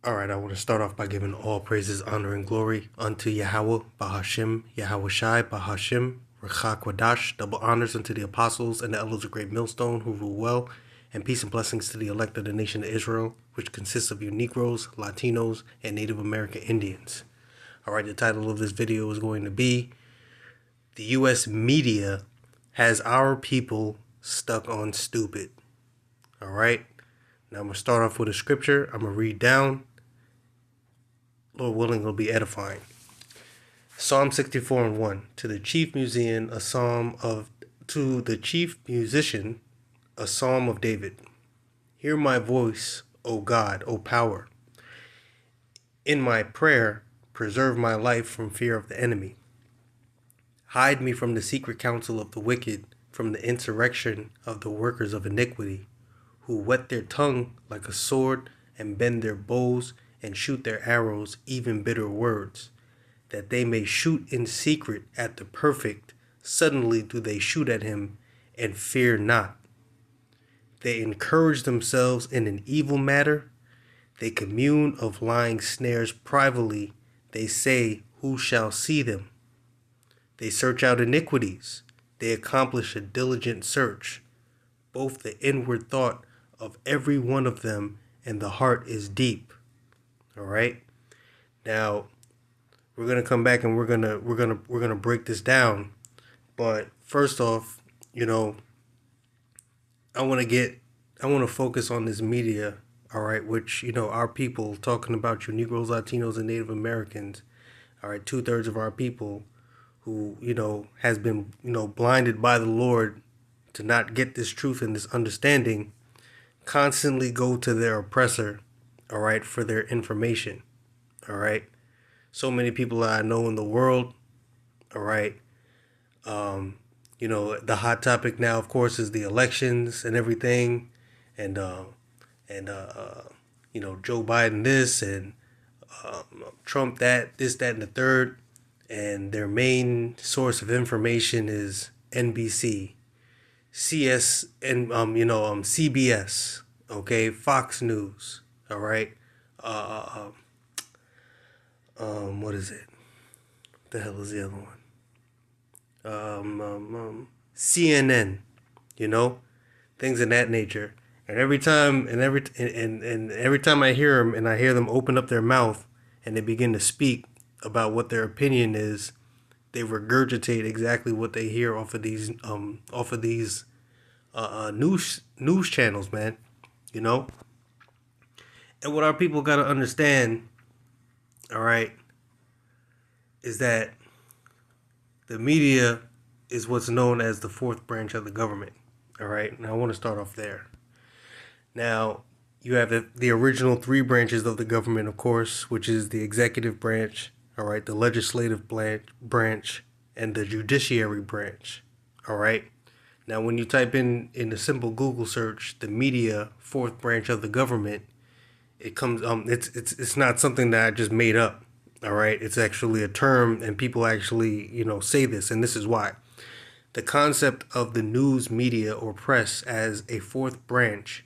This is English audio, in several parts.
Alright, I want to start off by giving all praises, honor, and glory unto Yahweh, Bahashim, Yahweh Shai, Bahashim, Rechak Wadash, double honors unto the apostles and the elders of Great Millstone who rule well, and peace and blessings to the elect of the nation of Israel, which consists of you Negroes, Latinos, and Native American Indians. Alright, the title of this video is going to be, The U.S. Media Has Our People Stuck on Stupid. Alright, now I'm going to start off with a scripture. I'm going to read down. Lord willing, it'll be edifying. Psalm 64:1. To the chief musician, a psalm of David. Hear my voice, O God, O power. In my prayer, preserve my life from fear of the enemy. Hide me from the secret counsel of the wicked, from the insurrection of the workers of iniquity, who whet their tongue like a sword and bend their bows and shoot their arrows, even bitter words, that they may shoot in secret at the perfect. Suddenly do they shoot at him, and fear not. They encourage themselves in an evil matter. They commune of lying snares privately. They say, who shall see them? They search out iniquities. They accomplish a diligent search. Both the inward thought of every one of them and the heart is deep. All right. Now we're gonna come back and we're gonna break this down. But first off, I want to focus on this media. All right, which our people, talking about you Negroes, Latinos, and Native Americans. All right, 2/3 of our people who has been blinded by the Lord to not get this truth and this understanding, constantly go to their oppressor. All right, for their information. All right. So many people that I know in the world. All right. The hot topic now, of course, is the elections and everything. And Joe Biden this and Trump that, this, that, and the third. And their main source of information is NBC, CS, and CBS, okay, Fox News. All right. What is it? The hell is the other one? CNN. Things of that nature. And every time I hear them and I hear them open up their mouth and they begin to speak about what their opinion is, they regurgitate exactly what they hear off of these news channels, man. And what our people got to understand, all right, is that the media is what's known as the fourth branch of the government. All right. Now I want to start off there. Now you have the original three branches of the government, of course, which is the executive branch, all right, the legislative branch, and the judiciary branch. All right. Now when you type in a simple Google search, the media fourth branch of the government, it comes it's not something that I just made up. All right, it's actually a term, and people actually say this, and this is why. The concept of the news media or press as a fourth branch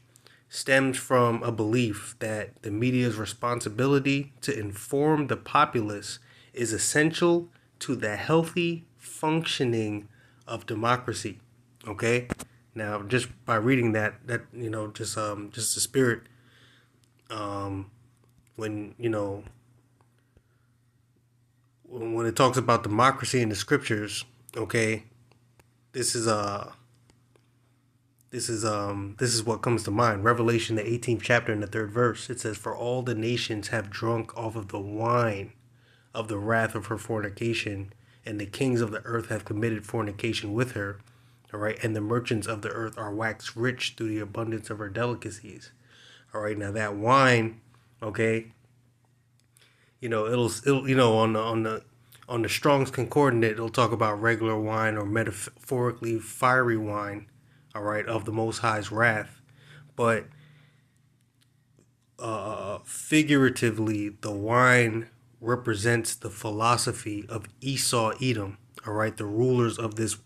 stems from a belief that the media's responsibility to inform the populace is essential to the healthy functioning of democracy. Okay, now just by reading that just the spirit. When it talks about democracy in the scriptures, okay, this is what comes to mind. Revelation, the 18th chapter and the 3rd verse. It says, "For all the nations have drunk off of the wine of the wrath of her fornication, and the kings of the earth have committed fornication with her." All right, and the merchants of the earth are waxed rich through the abundance of her delicacies. All right, now that wine, okay, it'll on the Strong's Concordance, it'll talk about regular wine or metaphorically fiery wine, all right, of the Most High's wrath. But figuratively, the wine represents the philosophy of Esau, Edom, all right, the rulers of this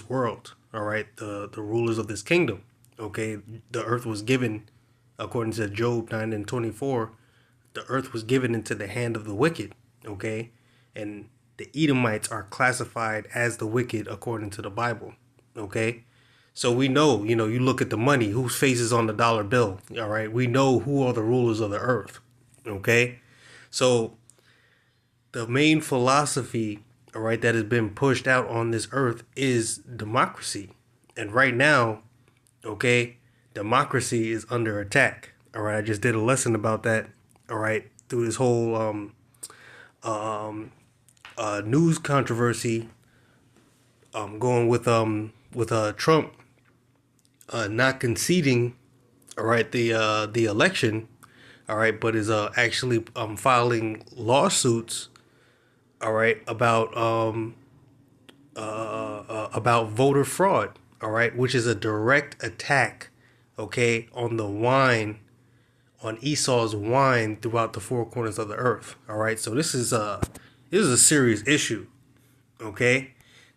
world, all right, the rulers of this kingdom. Okay, the earth was given, according to Job 9:24, the earth was given into the hand of the wicked, okay? And the Edomites are classified as the wicked according to the Bible, okay? So we know, you look at the money, whose face is on the dollar bill, all right? We know who are the rulers of the earth, okay? So the main philosophy, all right, that has been pushed out on this earth is democracy. And right now, okay, democracy is under attack. All right, I just did a lesson about that. All right, through this whole news controversy, going with Trump not conceding, all right, the election, all right, but is actually filing lawsuits, all right, about voter fraud, all right, which is a direct attack, okay, on Esau's wine throughout the four corners of the earth, all right. So this is a serious issue, okay.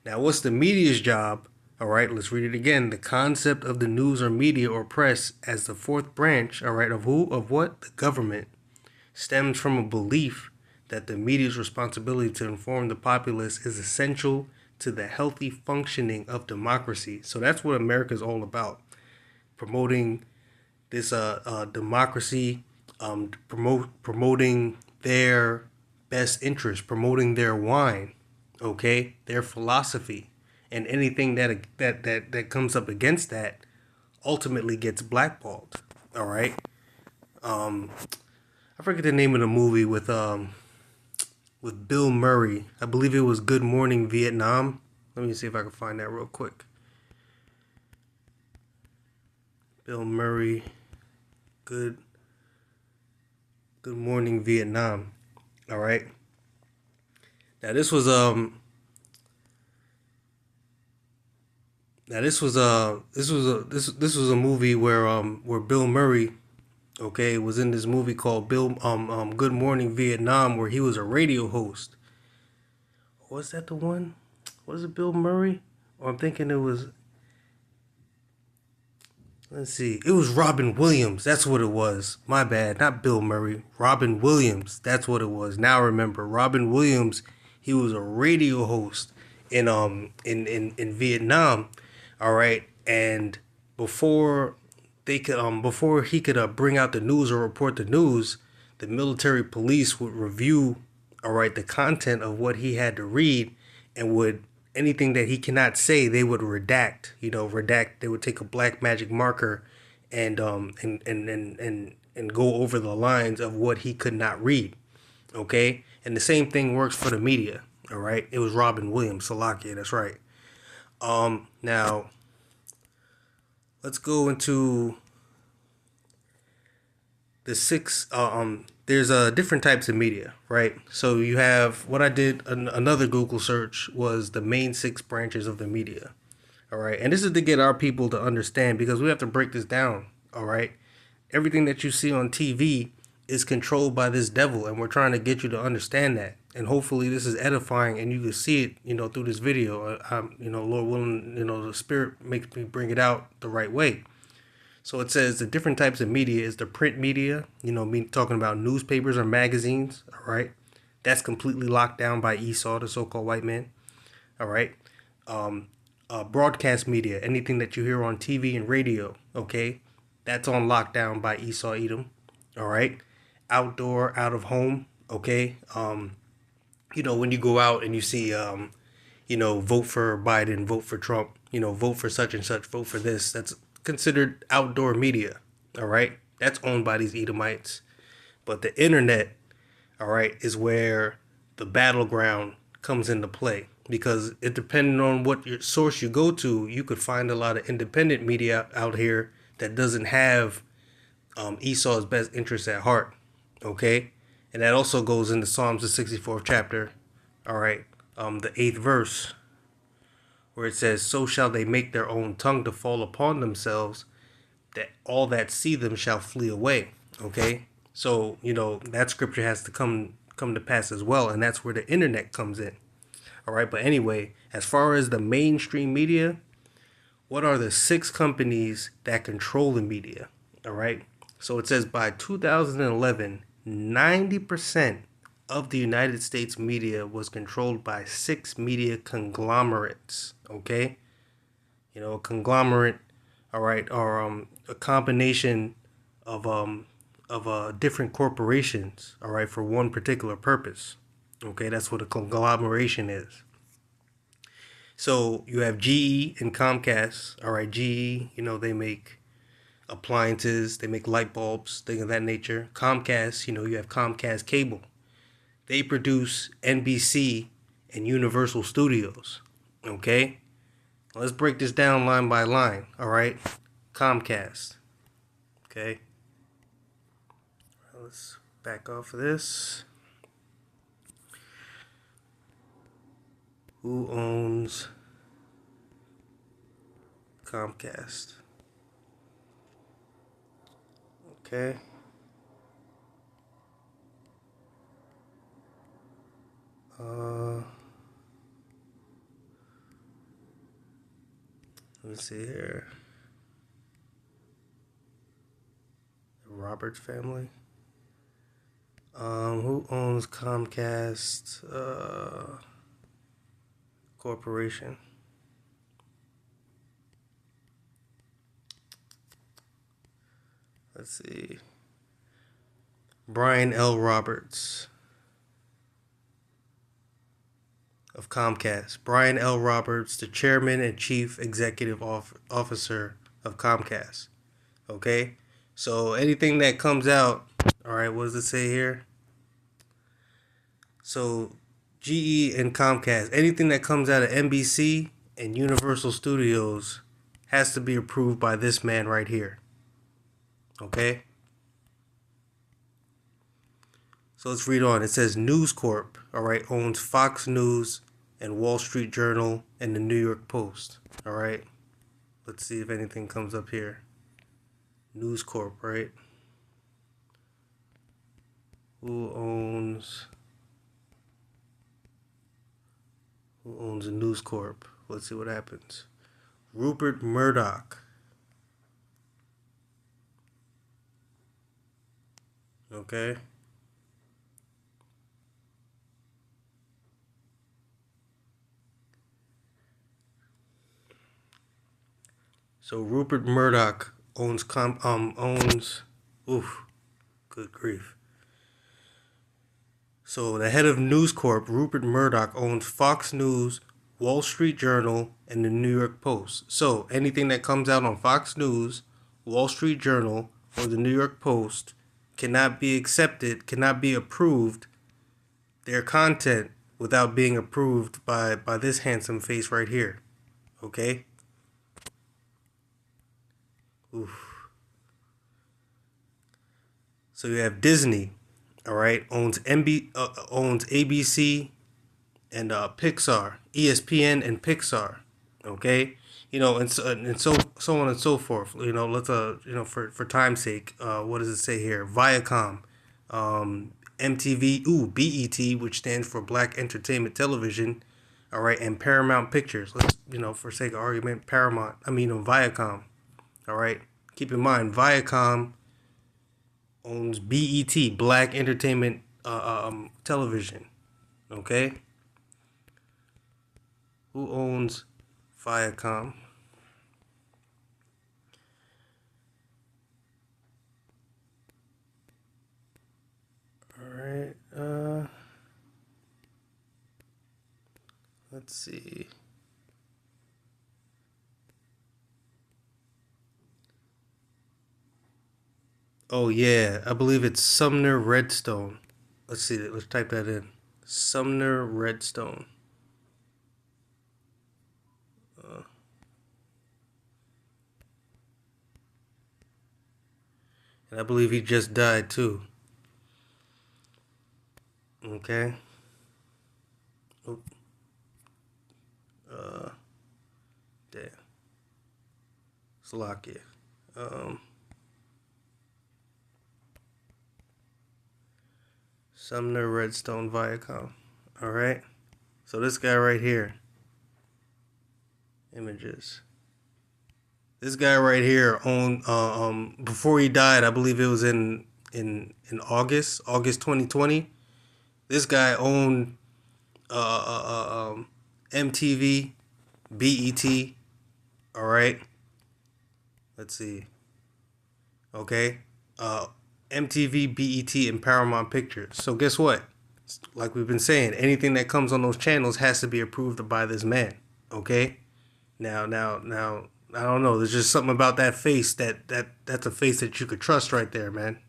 Now, what's the media's job? All right, let's read it again. The concept of the news or media or press as the fourth branch, all right, of who, of what? The government, stems from a belief that the media's responsibility to inform the populace is essential to the healthy functioning of democracy. So that's what America is all about, promoting this democracy, promoting their best interest, promoting their wine, okay, their philosophy, and anything that comes up against that ultimately gets blackballed. All right. I forget the name of the movie with Bill Murray. I believe it was Good Morning Vietnam. Let me see if I can find that real quick. Bill Murray, Good Morning Vietnam. All right. Now this was a movie where Bill Murray, okay, was in this movie called Good Morning Vietnam, where he was a radio host. Was that the one? Was it Bill Murray? Or I'm thinking it was. Let's see. It was Robin Williams. That's what it was. My bad. Not Bill Murray. Robin Williams. That's what it was. Now I remember. Robin Williams. He was a radio host in Vietnam. All right. And before he could bring out the news or report the news, the military police would review, all right, the content of what he had to read, and would anything that he cannot say, they would redact. They would take a black magic marker and go over the lines of what he could not read. Okay? And the same thing works for the media. All right? It was Robin Williams, Salakia, that's right. Now let's go into the six there's different types of media, right? So you have what I did, another Google search was the main 6 branches of the media. All right. And this is to get our people to understand, because we have to break this down. All right. Everything that you see on TV is controlled by this devil, and we're trying to get you to understand that. And hopefully this is edifying and you can see it, through this video. Lord willing, the Spirit makes me bring it out the right way. So it says the different types of media is the print media, me talking about newspapers or magazines, all right? That's completely locked down by Esau, the so-called white man, all right? Broadcast media, anything that you hear on TV and radio, okay? That's on lockdown by Esau, Edom, all right? Outdoor, out of home, okay? When you go out and you see, vote for Biden, vote for Trump, vote for such and such, vote for this, that's considered outdoor media, all right? That's owned by these Edomites. But the internet, all right, is where the battleground comes into play, because it depending on what your source you go to, you could find a lot of independent media out here that doesn't have Esau's best interests at heart, okay? And that also goes into Psalms, the 64th chapter, all right, the 8th verse, where it says, so shall they make their own tongue to fall upon themselves, that all that see them shall flee away. Okay? So, that scripture has to come to pass as well, and that's where the internet comes in. All right, but anyway, as far as the mainstream media, what are the 6 companies that control the media? All right? So it says by 2011, 90% of the United States media was controlled by 6 media conglomerates. Okay, a conglomerate, all right, or a combination of different corporations, all right, for one particular purpose. Okay, that's what a conglomeration is. So you have GE and Comcast. All right, GE, they make appliances, they make light bulbs, things of that nature. Comcast, you have Comcast Cable. They produce NBC and Universal Studios. Okay? Let's break this down line by line. All right? Comcast. Okay? Let's back off of this. Who owns Comcast? Okay. Let me see here. The Roberts family. Who owns Comcast Corporation? Let's see. Brian L. Roberts of Comcast. Brian L. Roberts, the chairman and chief executive officer of Comcast. Okay? So anything that comes out, all right, what does it say here? So GE and Comcast, anything that comes out of NBC and Universal Studios has to be approved by this man right here. Okay? So let's read on. It says News Corp, all right, owns Fox News and Wall Street Journal and the New York Post. All right. Let's see if anything comes up here. News Corp, right? Who owns a News Corp? Let's see what happens. Rupert Murdoch. Okay. So Rupert Murdoch owns good grief. So the head of News Corp, Rupert Murdoch, owns Fox News, Wall Street Journal, and the New York Post. So anything that comes out on Fox News, Wall Street Journal, or the New York Post cannot be accepted, cannot be approved, their content, without being approved by this handsome face right here. Okay? Oof. So you have Disney, all right, owns ABC and Pixar, ESPN and Pixar, okay, and so on and so forth. Let's for time's sake, what does it say here? Viacom, MTV, BET, which stands for Black Entertainment Television, all right, and Paramount Pictures. Let's for sake of argument, Viacom, all right. Keep in mind, Viacom owns BET, Black Entertainment Television. Okay? Who owns Viacom? Alright, let's see. Oh yeah, I believe it's Sumner Redstone. Let's see. Let's type that in. Sumner Redstone. And I believe he just died too. Okay. Oh. Damn. Slovakia. Sumner Redstone Viacom. All right. So this guy right here. Images. This guy right here owned. Before he died, I believe it was in in August 2020. This guy owned MTV, BET. All right. Let's see. Okay. Uh, MTV, BET, and Paramount Pictures. So guess what? Like we've been saying, anything that comes on those channels has to be approved by this man. Okay. Now. I don't know. There's just something about that face that's a face that you could trust right there, man.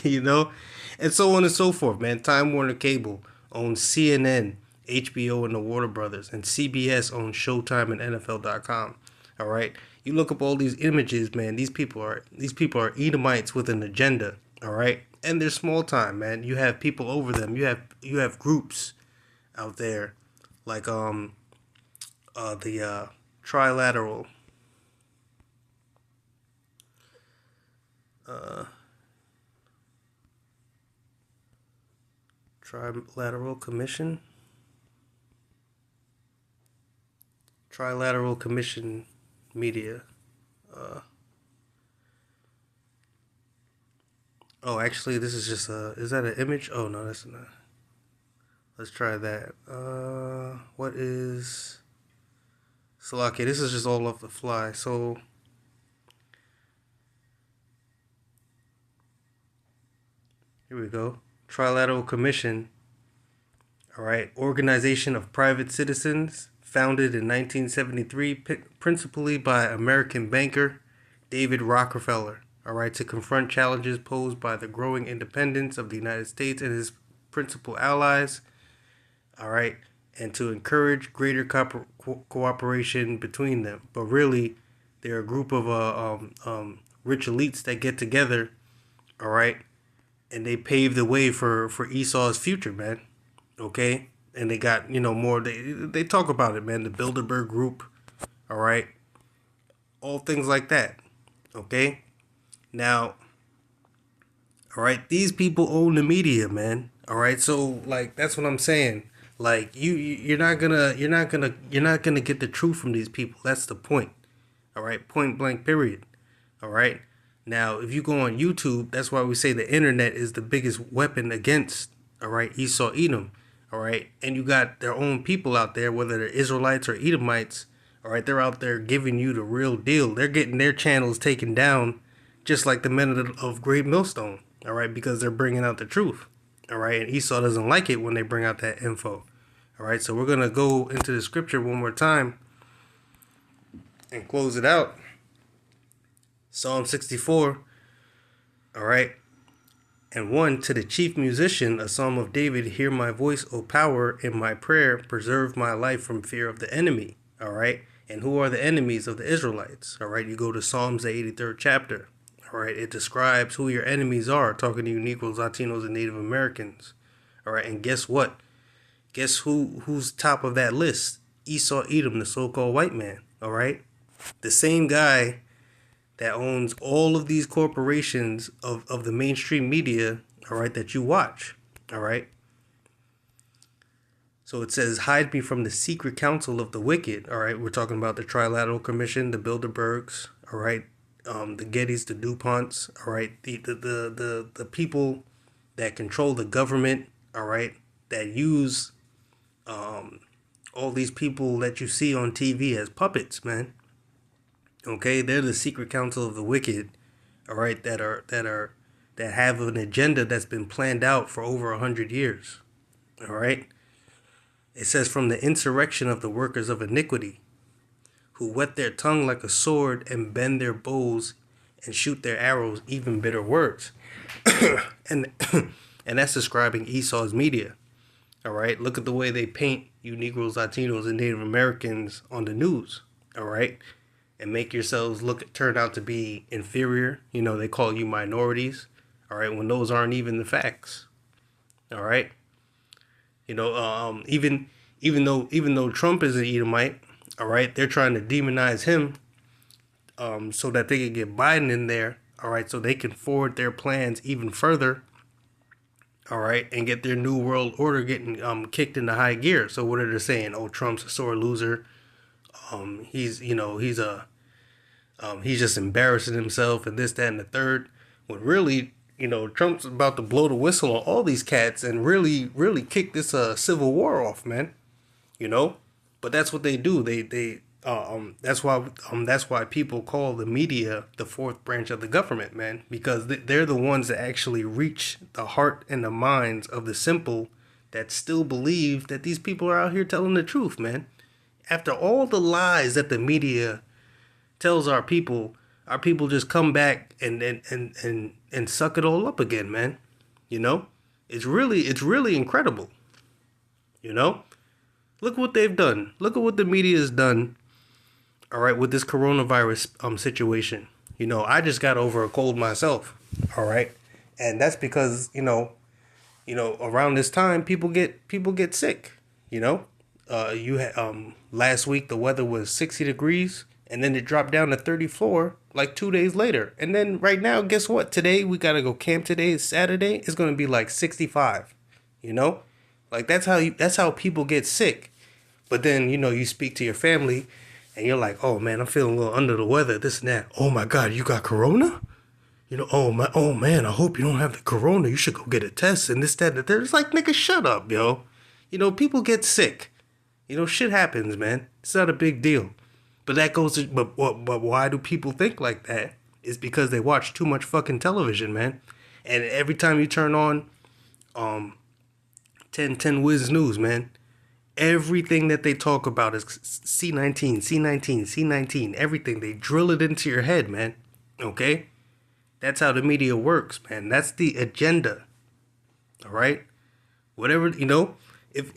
You know, and so on and so forth, man. Time Warner Cable owns CNN, HBO, and the Warner Brothers, and CBS owns Showtime and NFL.com. All right, you look up all these images, man. These people are Edomites with an agenda. All right, and they're small time, man. You have people over them. You have groups out there like the trilateral uh trilateral commission trilateral commission media. Oh, actually, this is just is that an image? Oh no, that's not. Let's try that. What is Salaki? This is just all off the fly. So here we go. Trilateral Commission. All right, organization of private citizens, founded in 1973, principally by American banker David Rockefeller. All right, to confront challenges posed by the growing independence of the United States and his principal allies. All right, and to encourage greater cooperation between them. But really, they're a group of rich elites that get together, all right, and they pave the way for Esau's future, man. Okay, and they got more. They talk about it, man. The Bilderberg Group, all right, all things like that. Okay, now, all right, these people own the media, man. All right, so like that's what I'm saying. Like you're not gonna get the truth from these people. That's the point. All right, point blank, period. All right. Now, if you go on YouTube, that's why we say the internet is the biggest weapon against, all right, Esau Edom. All right, and you got their own people out there, whether they're Israelites or Edomites. All right, they're out there giving you the real deal. They're getting their channels taken down, just like the men of Great Millstone. All right, because they're bringing out the truth. All right, and Esau doesn't like it when they bring out that info. All right, so we're going to go into the scripture one more time and close it out. Psalm 64. All right. And 1, to the chief musician, a psalm of David, hear my voice, O power, in my prayer, preserve my life from fear of the enemy. All right. And who are the enemies of the Israelites? All right. You go to Psalms, the 83rd chapter. All right. It describes who your enemies are, talking to you Negroes, Latinos, and Native Americans. All right. And guess what? Guess who's top of that list? Esau Edom, the so-called white man. All right. The same guy that owns all of these corporations of the mainstream media, all right, that you watch, all right? So it says, hide me from the secret counsel of the wicked, all right? We're talking about the Trilateral Commission, the Bilderbergs, all right? The Gettys, the DuPonts, all right? The people that control the government, all right? That use all these people that you see on TV as puppets, man. Okay, they're the secret counsel of the wicked, all right, that have an agenda that's been planned out for over 100 years. All right. It says, from the insurrection of the workers of iniquity, who whet their tongue like a sword and bend their bows and shoot their arrows, even bitter words. and and that's describing Esau's media. All right. Look at the way they paint you Negroes, Latinos, and Native Americans on the news. All right. And make yourselves turn out to be inferior. They call you minorities. All right, when those aren't even the facts. All right. Even though Trump is an Edomite, all right, they're trying to demonize him, so that they can get Biden in there. All right, so they can forward their plans even further. All right, and get their new world order getting kicked into high gear. So what are they saying? Oh, Trump's a sore loser. He's just embarrassing himself and this, that, and the third. when really, Trump's about to blow the whistle on all these cats and really, really kick this civil war off, man. You know, but that's what they do. That's why people call the media the fourth branch of the government, man, because they're the ones that actually reach the heart and the minds of the simple that still believe that these people are out here telling the truth, man. After all the lies that the media tells our people just come back and suck it all up again, man. You know? It's really incredible. You know? Look what they've done. Look at what the media has done. All right, with this coronavirus situation. I just got over a cold myself. All right, and that's because around this time people get sick. You had last week the weather was 60 degrees, and then it dropped down to 34 like 2 days later. And then right now, guess what? Today we gotta go camp. Today is Saturday. It's gonna be like 65. Like that's how people get sick. But then, you speak to your family and you're like, oh man, I'm feeling a little under the weather, this and that. Oh my God, you got corona? Oh man, I hope you don't have the corona. You should go get a test and this, that, and the third. It's like, nigga, shut up, yo. People get sick. Shit happens, man. It's not a big deal. But that goes to, but why do people think like that? It's because they watch too much fucking television, man. And every time you turn on 10 Wiz News, man, everything that they talk about is C19, C19, C19, everything. They drill it into your head, man. Okay? That's how the media works, man. That's the agenda. All right? Whatever, if,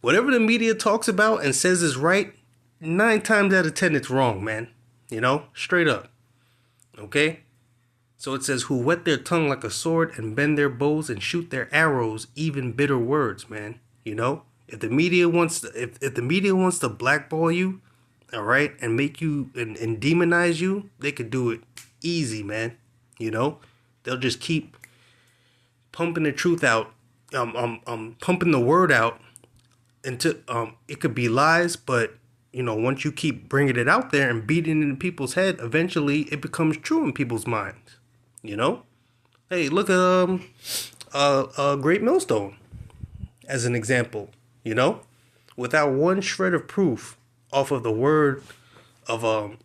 whatever the media talks about and says is right, 9 times out of 10, it's wrong, man. Straight up. Okay? So it says, who whet their tongue like a sword and bend their bows and shoot their arrows, even bitter words, man. If the media wants to, if the media wants to blackball you, all right, and make you and demonize you, they could do it easy, man. They'll just keep pumping the truth out, pumping the word out until it could be lies, but once you keep bringing it out there and beating it in people's head, eventually it becomes true in people's minds. Hey, look at Great Millstone as an example. Without one shred of proof off of the word of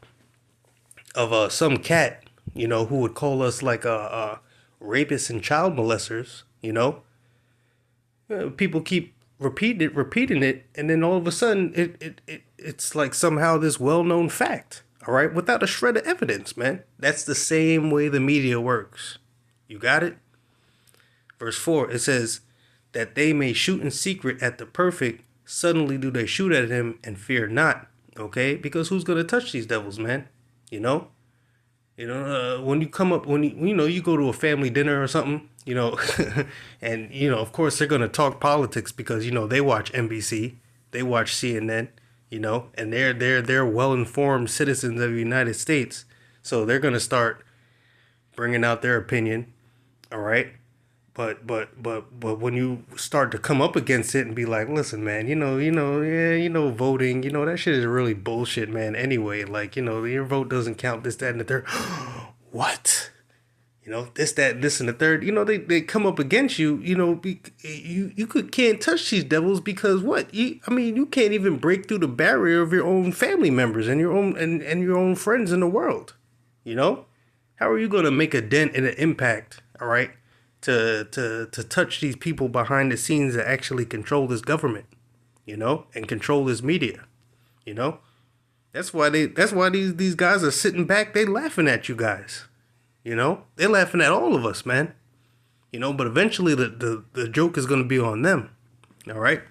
some cat, who would call us like rapists and child molesters. People keep repeating it, and then all of a sudden it's like somehow this well-known fact. All right, without a shred of evidence, man. That's the same way the media works. You got it? Verse 4, it says that they may shoot in secret at the perfect, suddenly do they shoot at him and fear not. Okay, because who's gonna touch these devils, man? When you come up, when you go to a family dinner or something, and of course they're gonna talk politics because they watch NBC, they watch CNN, and they're well-informed citizens of the United States, so they're gonna start bringing out their opinion, all right. But when you start to come up against it and be like, listen, man, voting, that shit is really bullshit, man. Anyway, like, your vote doesn't count, this, that, and the third. What? This, that, this, and the third. They come up against you. You can't touch these devils because what? You can't even break through the barrier of your own family members and your own friends in the world. How are you gonna make a dent and an impact? All right. To touch these people behind the scenes that actually control this government, and control this media, That's why these guys are sitting back. They laughing at you guys, They're laughing at all of us, man. But eventually the joke is gonna be on them. All right.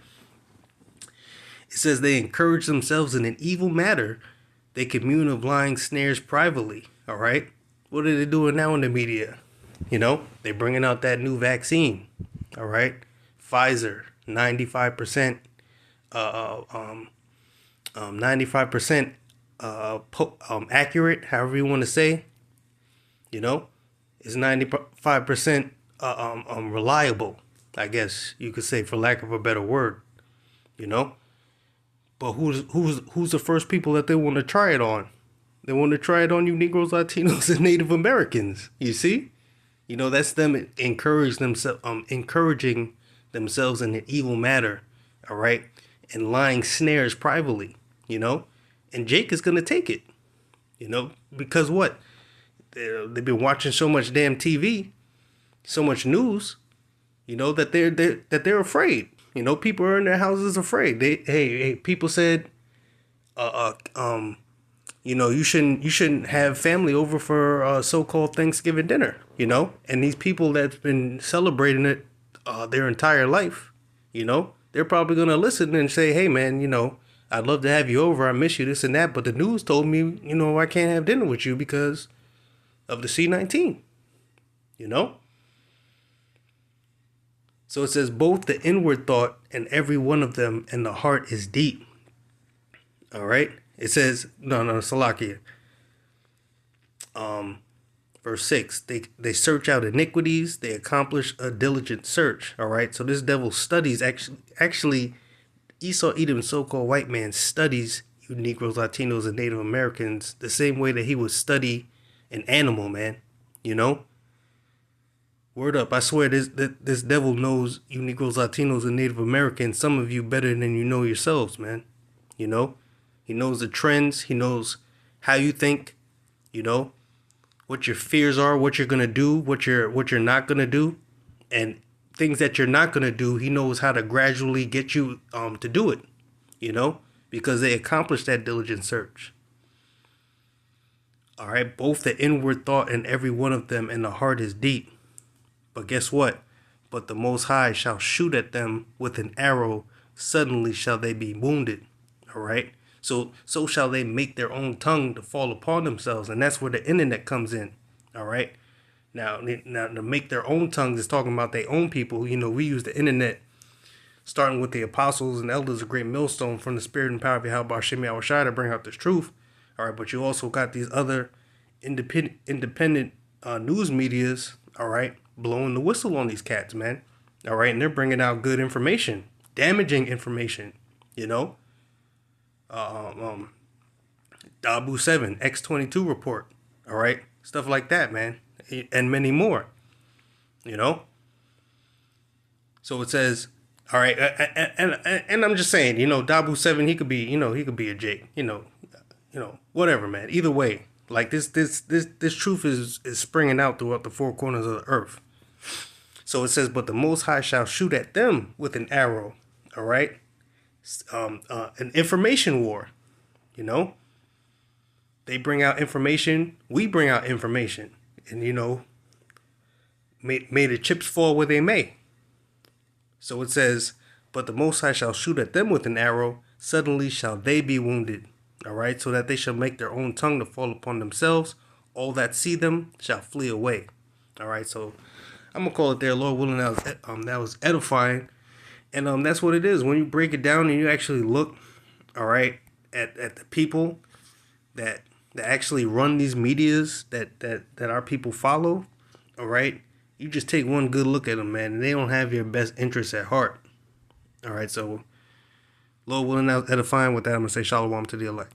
It says they encourage themselves in an evil matter. They commune of lying snares privately. All right. What are they doing now in the media? They bringing out that new vaccine, all right? Pfizer, 95%, 95% accurate, however you want to say, is 95% reliable, I guess you could say, for lack of a better word, But who's the first people that they want to try it on? They want to try it on you Negroes, Latinos, and Native Americans. You see? That's them encouraging themselves in an evil manner, all right? And lying snares privately, And Jake is going to take it, because what? They've been watching so much damn TV, so much news, that they're afraid. People are in their houses afraid. People said, you shouldn't have family over for so-called Thanksgiving dinner, and these people that's been celebrating it their entire life, they're probably gonna listen and say, hey man, I'd love to have you over, I miss you, this and that, but the news told me, I can't have dinner with you because of the C-19, So it says both the inward thought and every one of them and the heart is deep. All right. It says, Salakia. Verse 6, they search out iniquities, they accomplish a diligent search. All right. So this devil studies, actually Esau Edom's so-called white man studies you Negroes, Latinos, and Native Americans the same way that he would study an animal, man. Word up. I swear this devil knows you Negroes, Latinos, and Native Americans, some of you better than you know yourselves, man. He knows the trends. He knows how you think, what your fears are, what you're going to do, what you're not going to do, and things that you're not going to do. He knows how to gradually get you to do it, because they accomplished that diligent search. All right. Both the inward thought and every one of them and the heart is deep. But guess what? But the Most High shall shoot at them with an arrow. Suddenly shall they be wounded. All right. So shall they make their own tongue to fall upon themselves. And that's where the internet comes in. All right. Now to make their own tongues is talking about their own people. We use the internet, starting with the apostles and elders, a great millstone from the spirit and power of Yahweh Shem Yahushua to bring out this truth. All right. But you also got these other independent news medias. All right. Blowing the whistle on these cats, man. All right. And they're bringing out good information, damaging information, Dabu 7, X22 report. All right. Stuff like that, man. And many more, So it says, all right. And I'm just saying, Dabu 7, he could be a Jake, whatever, man. Either way, like this truth is springing out throughout the four corners of the earth. So it says, but the Most High shall shoot at them with an arrow. All right. An information war, they bring out information. We bring out information and, may the chips fall where they may. So it says, but the Most High shall shoot at them with an arrow. Suddenly shall they be wounded. All right. So that they shall make their own tongue to fall upon themselves. All that see them shall flee away. All right. So I'm going to call it there. Lord willing, that was edifying. And that's what it is. When you break it down and you actually look, all right, at the people that actually run these medias that our people follow, all right, you just take one good look at them, man, and they don't have your best interests at heart. All right, so Lord willing, edifying. With that, I'm going to say shalom to the elect.